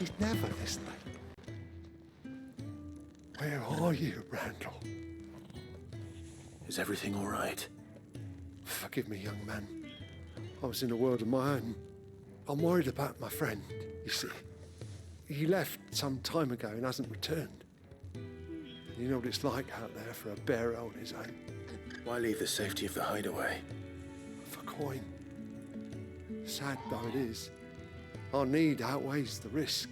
He's never this late. Where are you, Randall? Is everything all right? Forgive me, young man. I was in a world of my own. I'm worried about my friend, you see. He left some time ago and hasn't returned. You know what it's like out there for a bearer on his own. Why leave the safety of the hideaway? For coin. Sad though it is, our need outweighs the risk.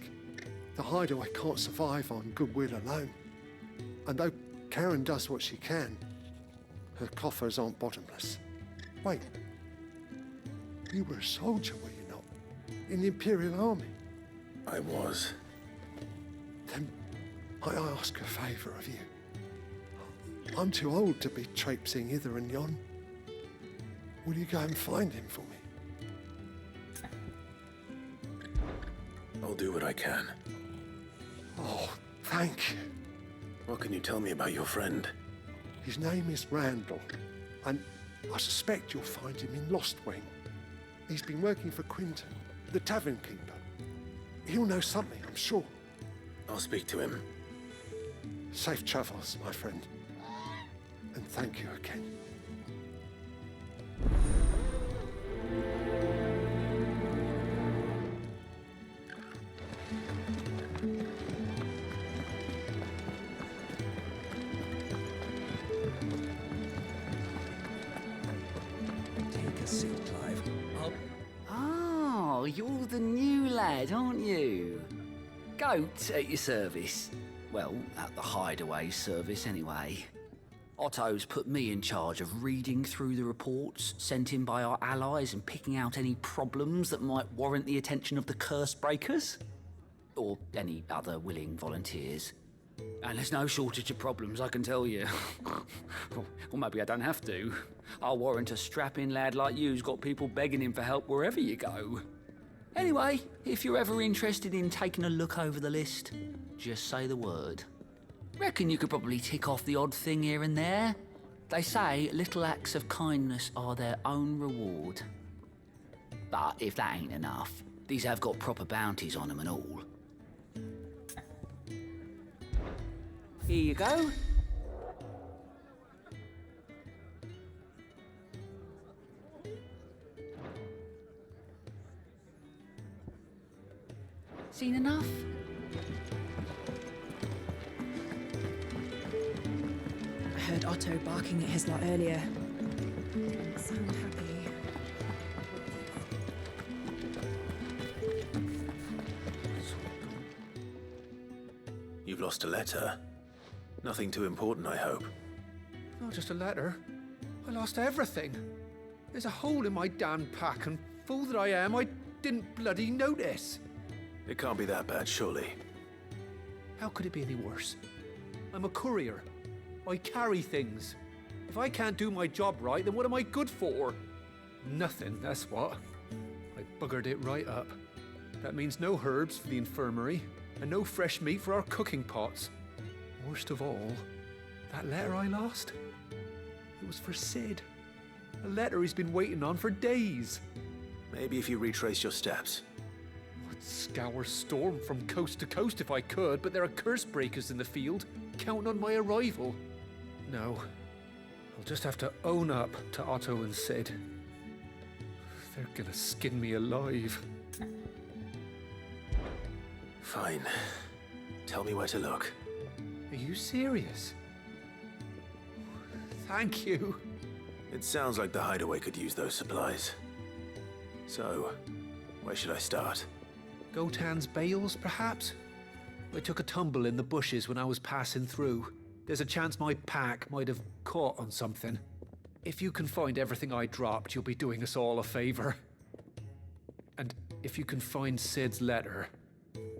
The hideaway can't survive on goodwill alone. And though Karen does what she can, her coffers aren't bottomless. Wait, you were a soldier, were you not? In the Imperial Army? I was. Then I ask a favour of you. I'm too old to be traipsing hither and yon. Will you go and find him for me? I'll do what I can. Oh, thank you. What can you tell me about your friend? His name is Randall, and I suspect you'll find him in Lostwing. He's been working for Quinton, the tavern keeper. He'll know something, I'm sure. I'll speak to him. Safe travels, my friend. And thank you again. Take a seat, Clive. Oh, you're the new lad, aren't you? Goat at your service. Well, at the hideaway service, anyway. Otto's put me in charge of reading through the reports sent in by our allies and picking out any problems that might warrant the attention of the curse breakers. Or any other willing volunteers. And there's no shortage of problems, I can tell you. Or maybe I don't have to. I'll warrant a strapping lad like you's got people begging him for help wherever you go. Anyway, if you're ever interested in taking a look over the list, just say the word. Reckon you could probably tick off the odd thing here and there. They say little acts of kindness are their own reward. But if that ain't enough, these have got proper bounties on them and all. Here you go. Seen enough? I heard Otto barking at his lot earlier. Didn't sound happy. You've lost a letter. Nothing too important, I hope. Not just a letter. I lost everything. There's a hole in my damn pack, and fool that I am, I didn't bloody notice. It can't be that bad, surely. How could it be any worse? I'm a courier. I carry things. If I can't do my job right, then what am I good for? Nothing, that's what. I buggered it right up. That means no herbs for the infirmary, and no fresh meat for our cooking pots. Worst of all, that letter I lost? It was for Sid. A letter he's been waiting on for days. Maybe if you retrace your steps. I'd scour Storm from coast to coast if I could, but there are curse breakers in the field, counting on my arrival. No, I'll just have to own up to Otto and Sid. They're gonna skin me alive. Fine. Tell me where to look. Are you serious? Thank you. It sounds like the hideaway could use those supplies. So, where should I start? Gotan's bales, perhaps? I took a tumble in the bushes when I was passing through. There's a chance my pack might have caught on something. If you can find everything I dropped, you'll be doing us all a favor. And if you can find Sid's letter,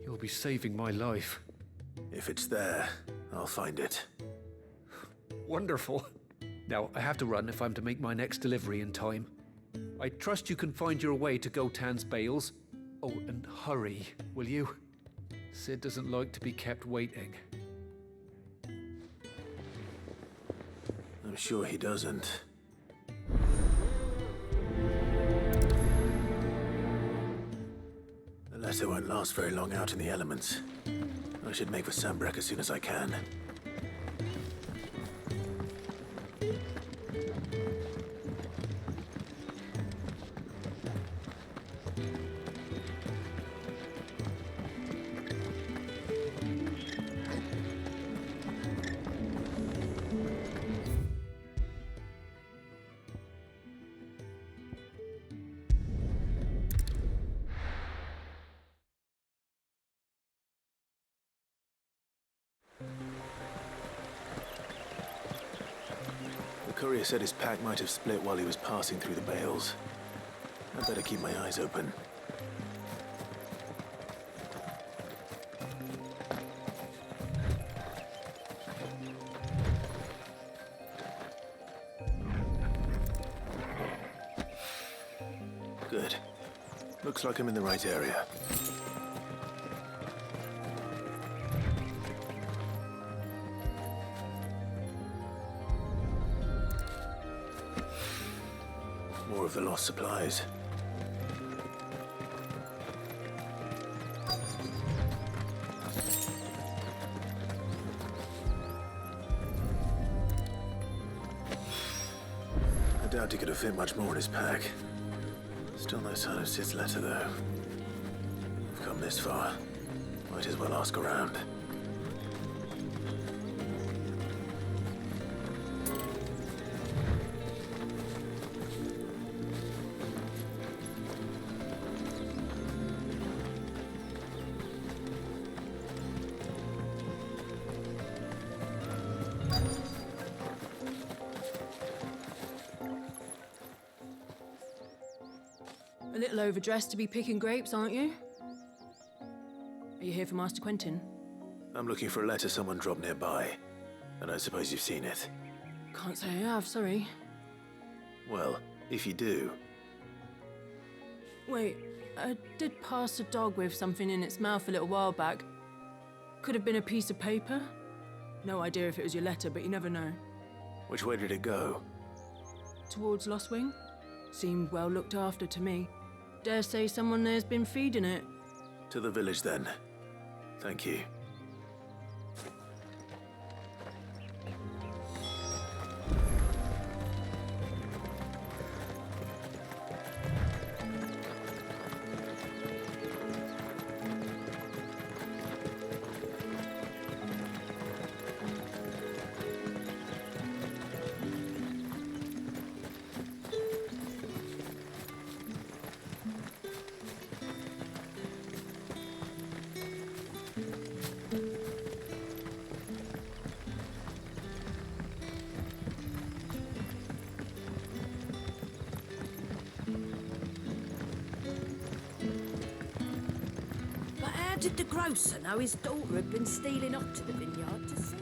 you'll be saving my life. If it's there, I'll find it. Wonderful. Now, I have to run if I'm to make my next delivery in time. I trust you can find your way to Gotan's bales. Oh, and hurry, will you? Sid doesn't like to be kept waiting. I'm sure he doesn't. A letter won't last very long out in the elements. I should make for Sambrek as soon as I can. The courier said his pack might have split while he was passing through the bales. I'd better keep my eyes open. Good. Looks like I'm in the right area. More of the lost supplies. I doubt he could have fit much more in his pack. Still no sign of Sid's letter, though. We've come this far. Might as well ask around. A little overdressed to be picking grapes, aren't you? Are you here for Master Quentin? I'm looking for a letter someone dropped nearby. And I suppose you've seen it. Can't say I have, sorry. Well, if you do, Wait, I did pass a dog with something in its mouth a little while back. Could have been a piece of paper. No idea if it was your letter, but you never know. which way did it go? Towards Lostwing? Seemed well looked after to me. Dare say someone there's been feeding it. To the village, then. Thank you. Did the grocer know his daughter had been stealing up to the vineyard to sell?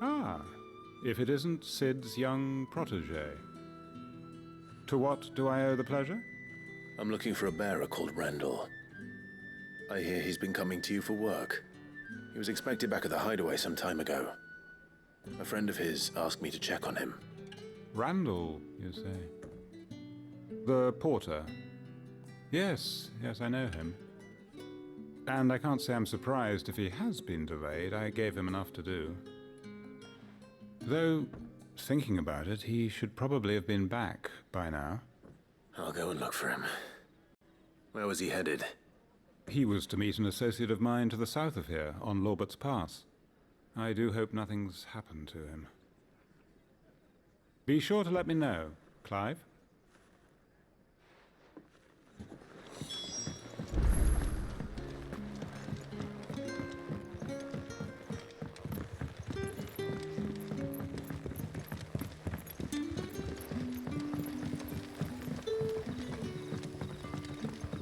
Ah, if it isn't Sid's young protege. To what do I owe the pleasure? I'm looking for a bearer called Randall. I hear he's been coming to you for work. He was expected back at the hideaway some time ago. A friend of his asked me to check on him. Randall, you say? The porter? Yes, I know him. And I can't say I'm surprised if he has been delayed. I gave him enough to do. Though, thinking about it, he should probably have been back by now. I'll go and look for him. Where was he headed? He was to meet an associate of mine to the south of here, on Lorbert's Pass. I do hope nothing's happened to him. Be sure to let me know, Clive.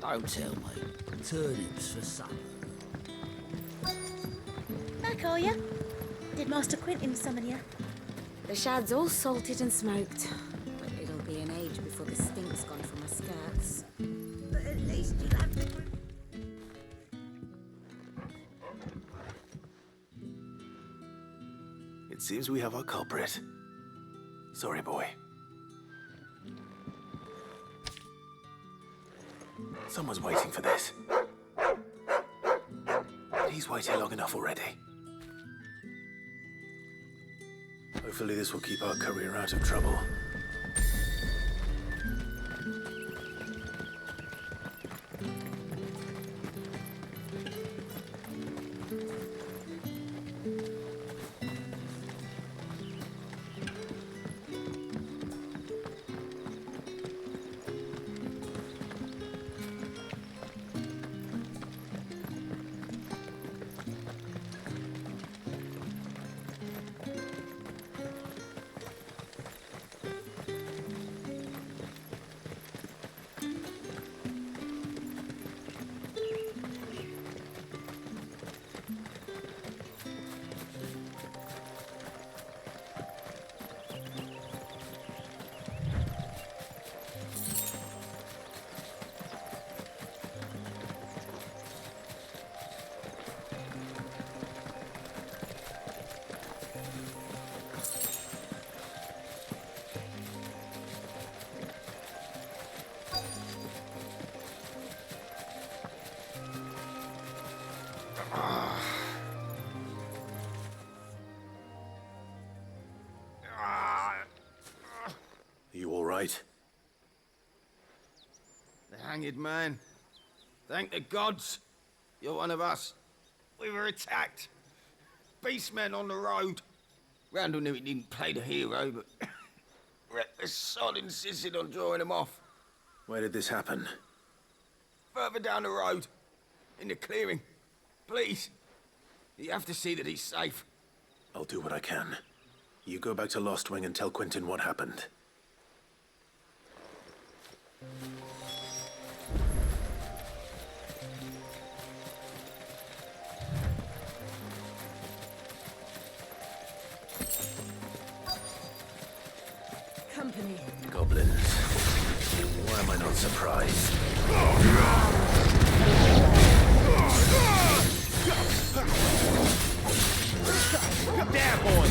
Don't tell me. Turnips for supper. Back, are you? Did Master Quentin summon you? The shad's all salted and smoked, but it'll be an age before the stink's gone from my skirts. But at least you'll have the... It seems we have our culprit. Sorry, boy. Someone's waiting for this. He's waited long enough already. Hopefully this will keep our courier out of trouble. You all right? The hanged man. Thank the gods. You're one of us. We were attacked. Beastmen on the road. Randall knew he didn't play the hero, but reckless sod insisted on drawing him off. Where did this happen? Further down the road. In the clearing. Please. You have to see that he's safe. I'll do what I can. You go back to Lost Wing and tell Quentin what happened. Company. Goblins. Why am I not surprised? Down, boy!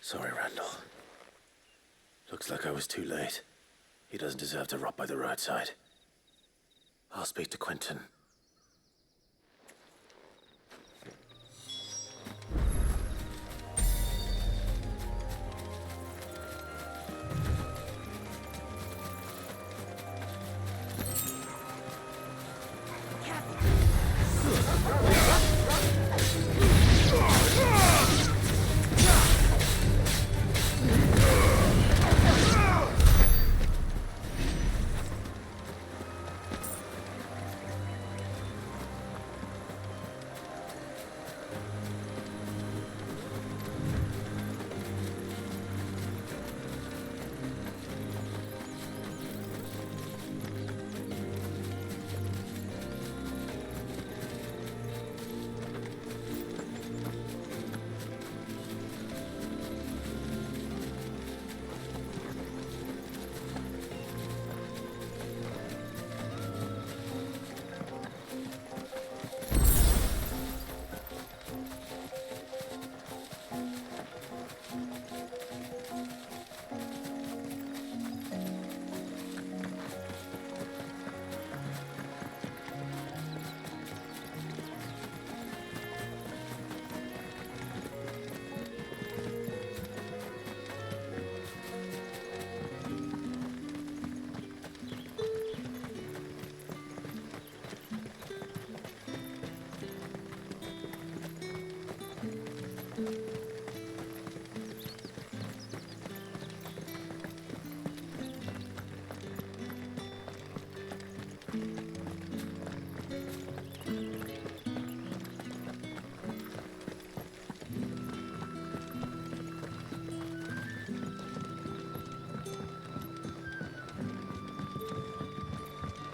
Sorry, Randall. Looks like I was too late. He doesn't deserve to rot by the roadside. I'll speak to Quentin.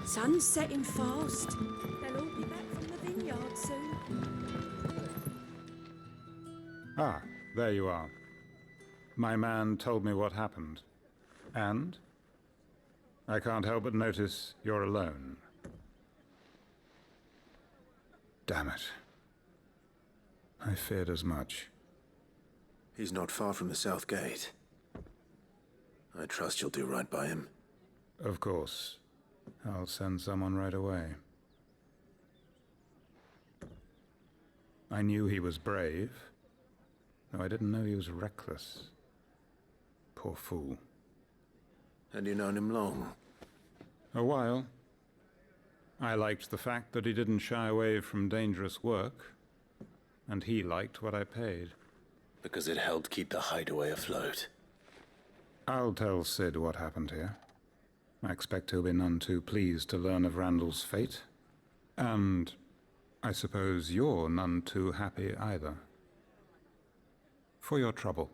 Sun's setting fast. They'll all be back from the vineyard soon. Ah, there you are. My man told me what happened. And? I can't help but notice you're alone. Damn it. I feared as much. He's not far from the South Gate. I trust you'll do right by him. Of course. I'll send someone right away. I knew he was brave, though I didn't know he was reckless. Poor fool. And you known him long? A while. I liked the fact that he didn't shy away from dangerous work, and he liked what I paid. Because it helped keep the hideaway afloat. I'll tell Sid what happened here. I expect he'll be none too pleased to learn of Randall's fate. And I suppose you're none too happy either. For your trouble.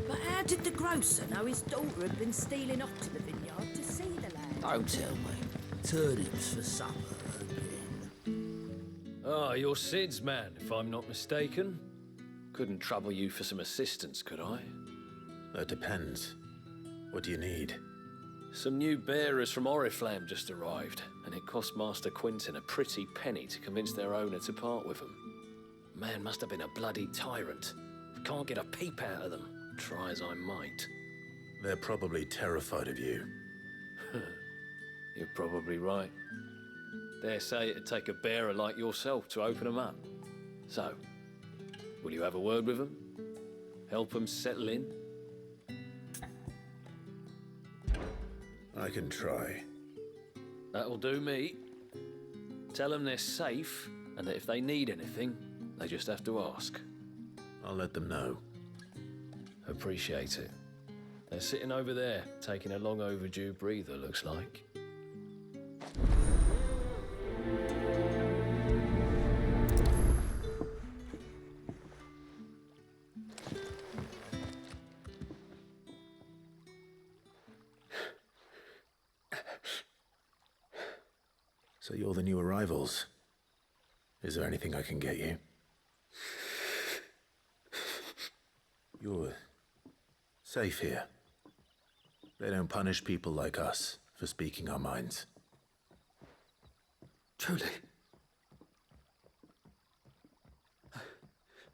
But how did the grocer know his daughter had been stealing off to the vineyard to see the lad? Don't tell me. Turnips for supper again. Ah, you're Sid's man, if I'm not mistaken. Couldn't trouble you for some assistance, could I? That depends. What do you need? Some new bearers from Oriflamme just arrived, and it cost Master Quinton a pretty penny to convince their owner to part with them. Man must have been a bloody tyrant. Can't get a peep out of them, try as I might. They're probably terrified of you. You're probably right. Dare say it'd take a bearer like yourself to open them up. So, will you have a word with them? Help them settle in? I can try. That'll do me. Tell them they're safe, and that if they need anything, they just have to ask. I'll let them know. Appreciate it. They're sitting over there, taking a long overdue breather, looks like. So you're the new arrivals. Is there anything I can get you? You're safe here. They don't punish people like us for speaking our minds. Truly.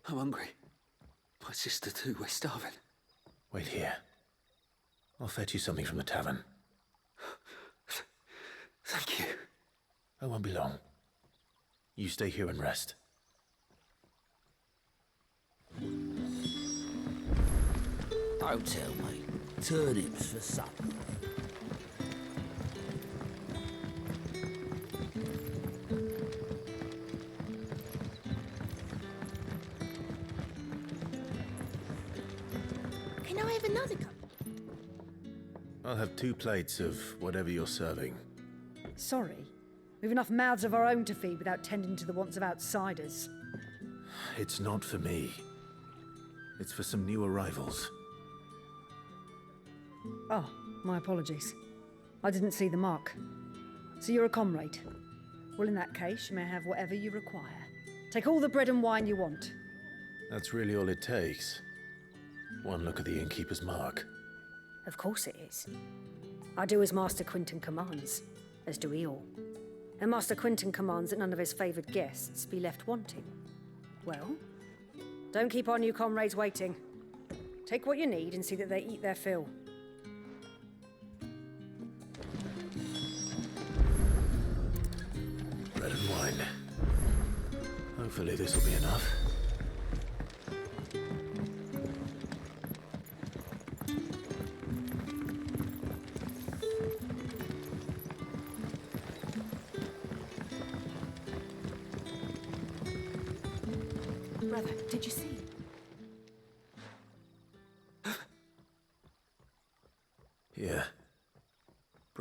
I'm hungry. My sister too, we're starving. Wait here. I'll fetch you something from the tavern. Thank you. I won't be long. You stay here and rest. Don't tell me. Turnips for supper. Can I have another cup? I'll have 2 plates of whatever you're serving. Sorry. We've enough mouths of our own to feed without tending to the wants of outsiders. It's not for me. It's for some new arrivals. Oh, my apologies. I didn't see the mark. So you're a comrade. Well, in that case, you may have whatever you require. Take all the bread and wine you want. That's really all it takes. One look at the innkeeper's mark. Of course it is. I do as Master Quinton commands, as do we all. And Master Quinton commands that none of his favoured guests be left wanting. Well, don't keep our new comrades waiting. Take what you need and see that they eat their fill. Bread and wine. Hopefully this will be enough. Brother, did you see?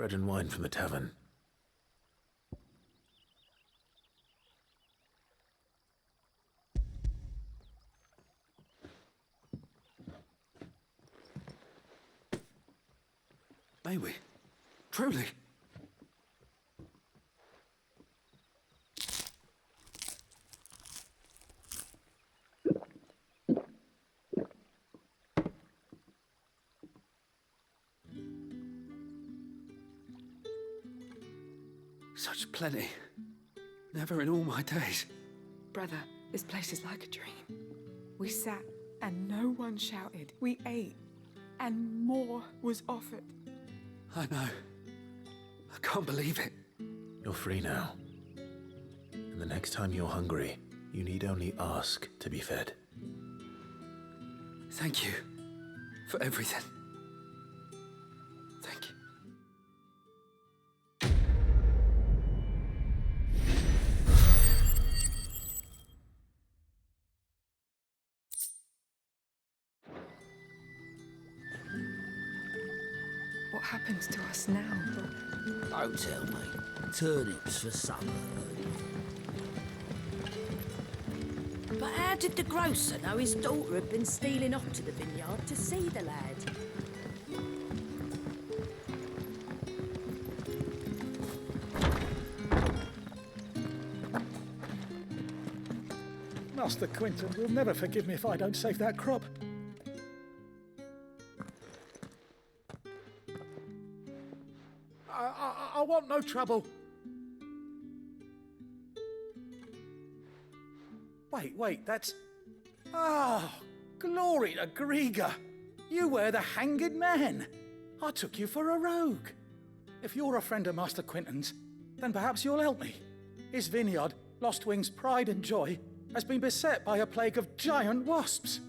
Bread and wine from the tavern. May we? Truly? Such plenty. Never in all my days. Brother, this place is like a dream. We sat and no one shouted. We ate and more was offered. I know. I can't believe it. You're free now. And the next time you're hungry, you need only ask to be fed. Thank you for everything. Thank you. What happens to us now? Don't tell me. Turnips for supper. But how did the grocer know his daughter had been stealing off to the vineyard to see the lad? Master Quinton will never forgive me if I don't save that crop. I want no trouble. Wait, that's... Oh, glory to Grieger. You were the hanged man. I took you for a rogue. If you're a friend of Master Quinton's, then perhaps you'll help me. His vineyard, Lostwing's pride and joy, has been beset by a plague of giant wasps.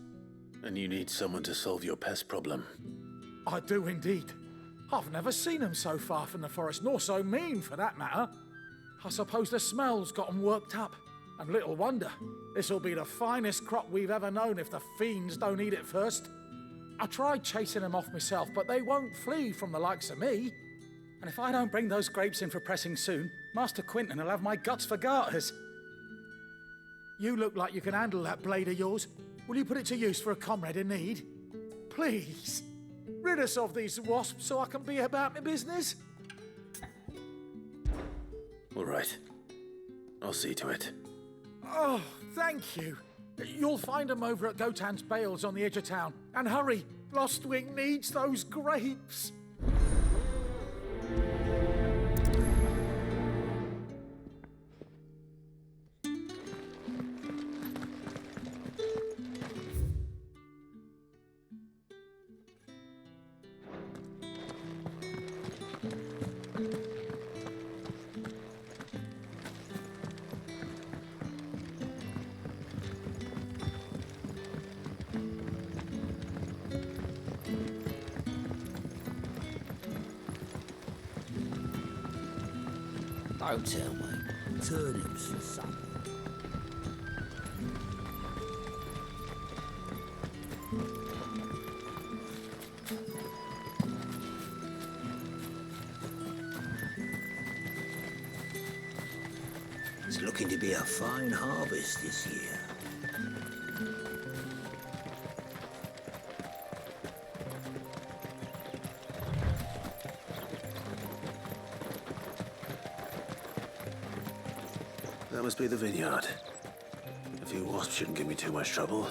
And you need someone to solve your pest problem. I do indeed. I've never seen them so far from the forest, nor so mean, for that matter. I suppose the smell's got them worked up. And little wonder. This'll be the finest crop we've ever known if the fiends don't eat it first. I tried chasing them off myself, but they won't flee from the likes of me. And if I don't bring those grapes in for pressing soon, Master Quinton will have my guts for garters. You look like you can handle that blade of yours. Will you put it to use for a comrade in need? Please. Rid us of these wasps so I can be about my business. All right. I'll see to it. Oh, thank you. You'll find them over at Gotan's Bales on the edge of town. And hurry, Lostwing needs those grapes. Don't tell me. Turnips for supper. It's looking to be a fine harvest this year. That must be the vineyard. A few wasps shouldn't give me too much trouble.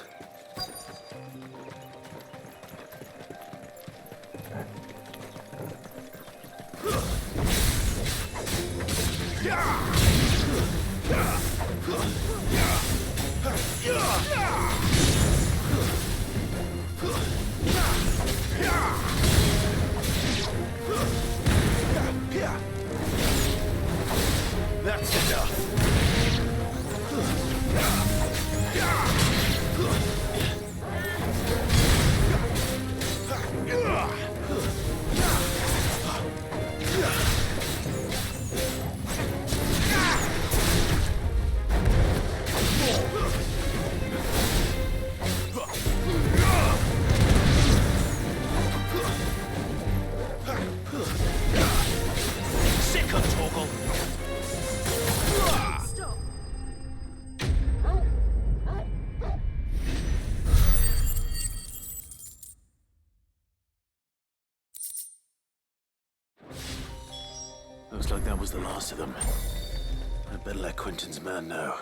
That's enough. Looks like that was the last of them. I'd better let Quentin's man know.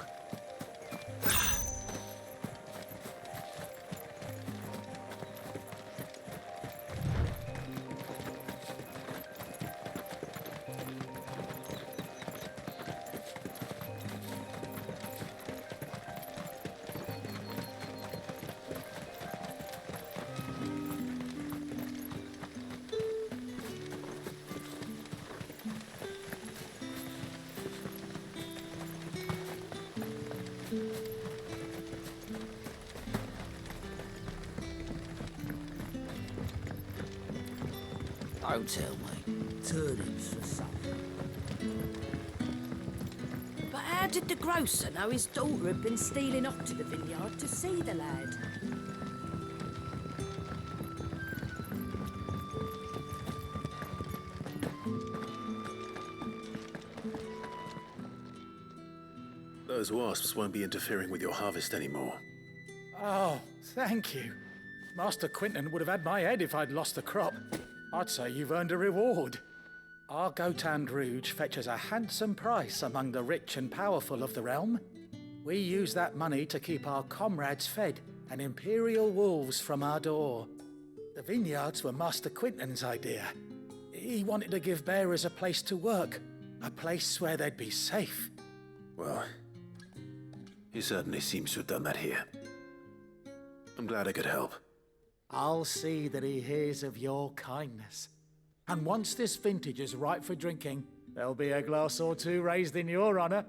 Don't tell me. Turnips for supper. But how did the grocer know his daughter had been stealing up to the vineyard to see the lad? Those wasps won't be interfering with your harvest anymore. Oh, thank you. Master Quinton would have had my head if I'd lost the crop. I'd say you've earned a reward. Our Gotand Rouge fetches a handsome price among the rich and powerful of the realm. We use that money to keep our comrades fed and imperial wolves from our door. The vineyards were Master Quinton's idea. He wanted to give bearers a place to work, a place where they'd be safe. Well, he certainly seems to have done that here. I'm glad I could help. I'll see that he hears of your kindness. And once this vintage is ripe for drinking, there'll be a glass or two raised in your honor.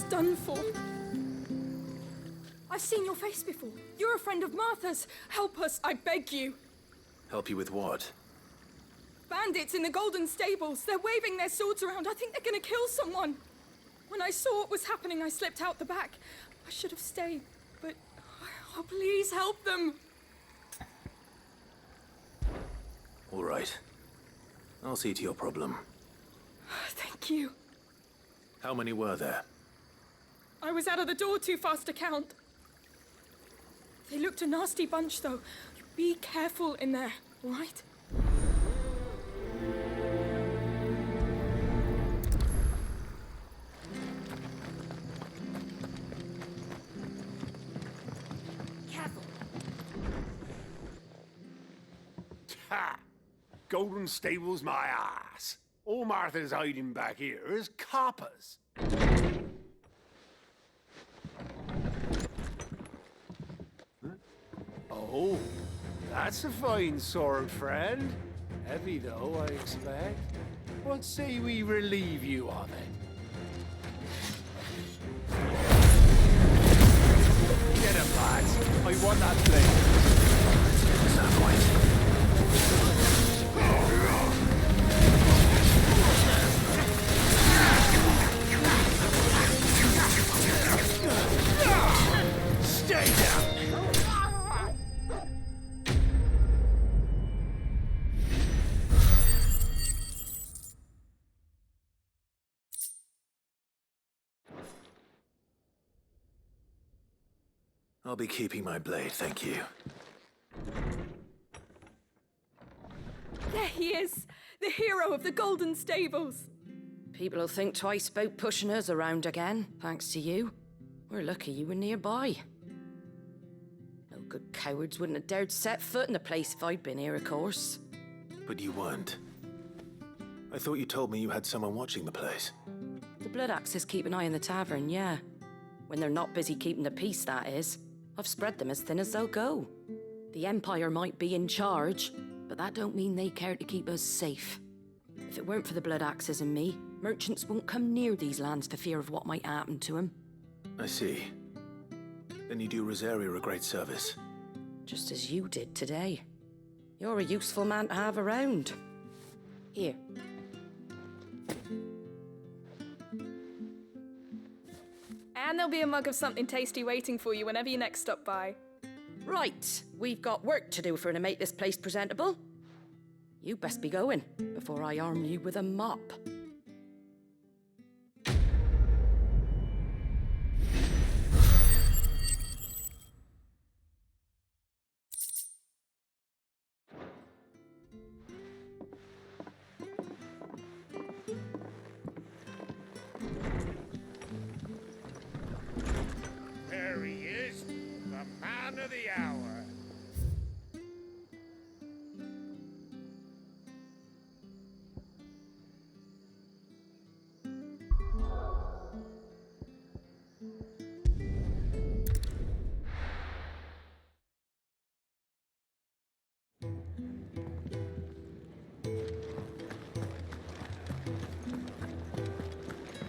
Done for. I've seen your face before. You're a friend of Martha's. Help us, I beg you. Help you with what? Bandits in the Golden Stables. They're waving their swords around. I think they're gonna kill someone. When I saw what was happening, I slipped out the back. I should have stayed, but... Oh, please help them. All right. I'll see to your problem. Thank you. How many were there? I was out of the door too fast to count. They looked a nasty bunch, though. Be careful in there, all right? Ha! Golden Stable's my ass. All Martha's hiding back here is coppers. Huh? Oh, that's a fine sword, friend. Heavy, though, I expect. What say we relieve you of it? Get him, lads. I want that blade. There's no point. Stay down! I'll be keeping my blade, thank you. There he is! The hero of the Golden Stables! People will think twice about pushing us around again, thanks to you. We're lucky you were nearby. No good cowards wouldn't have dared set foot in the place if I'd been here, of course. But you weren't. I thought you told me you had someone watching the place. The Blood Axes keep an eye on the tavern, yeah. When they're not busy keeping the peace, that is. I've spread them as thin as they'll go. The Empire might be in charge, but that don't mean they care to keep us safe. If it weren't for the Blood Axes and me, merchants won't come near these lands for fear of what might happen to them. I see. Then you do Rosaria a great service. Just as you did today. You're a useful man to have around. Here. And there'll be a mug of something tasty waiting for you whenever you next stop by. Right, we've got work to do for to make this place presentable. You best be going, before I arm you with a mop. There he is, the man of the hour.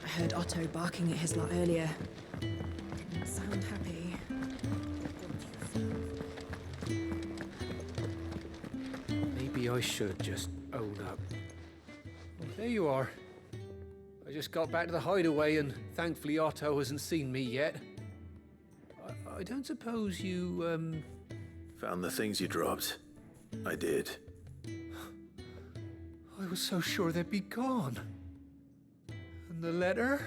I heard Otto barking at his lot earlier. Didn't sound happy. Maybe I should just own up. Well, there you are. I just got back to the hideaway and thankfully Otto hasn't seen me yet. I don't suppose you, Found the things you dropped. I did. I was so sure they'd be gone. And the letter?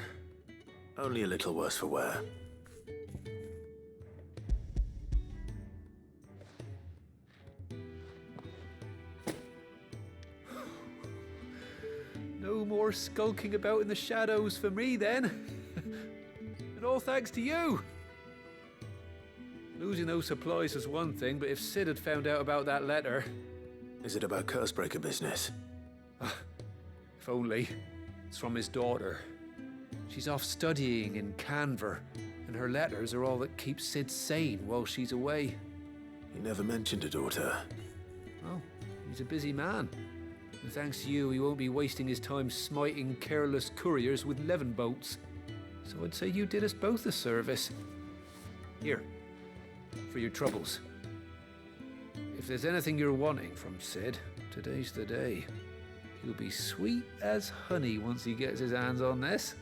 Only a little worse for wear. No more skulking about in the shadows for me then. And all thanks to you. Losing those supplies was one thing, but if Sid had found out about that letter... Is it about Cursebreaker business? If only. It's from his daughter. She's off studying in Canver, and her letters are all that keeps Sid sane while she's away. He never mentioned a daughter. Oh, he's a busy man. And thanks to you, he won't be wasting his time smiting careless couriers with levin boats. So I'd say you did us both a service. Here, for your troubles. If there's anything you're wanting from Sid, today's the day. He'll be sweet as honey once he gets his hands on this.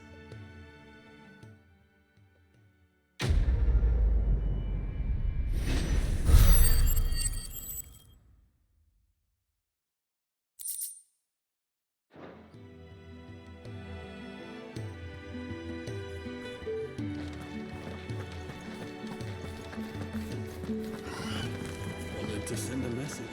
Wanted to send a message.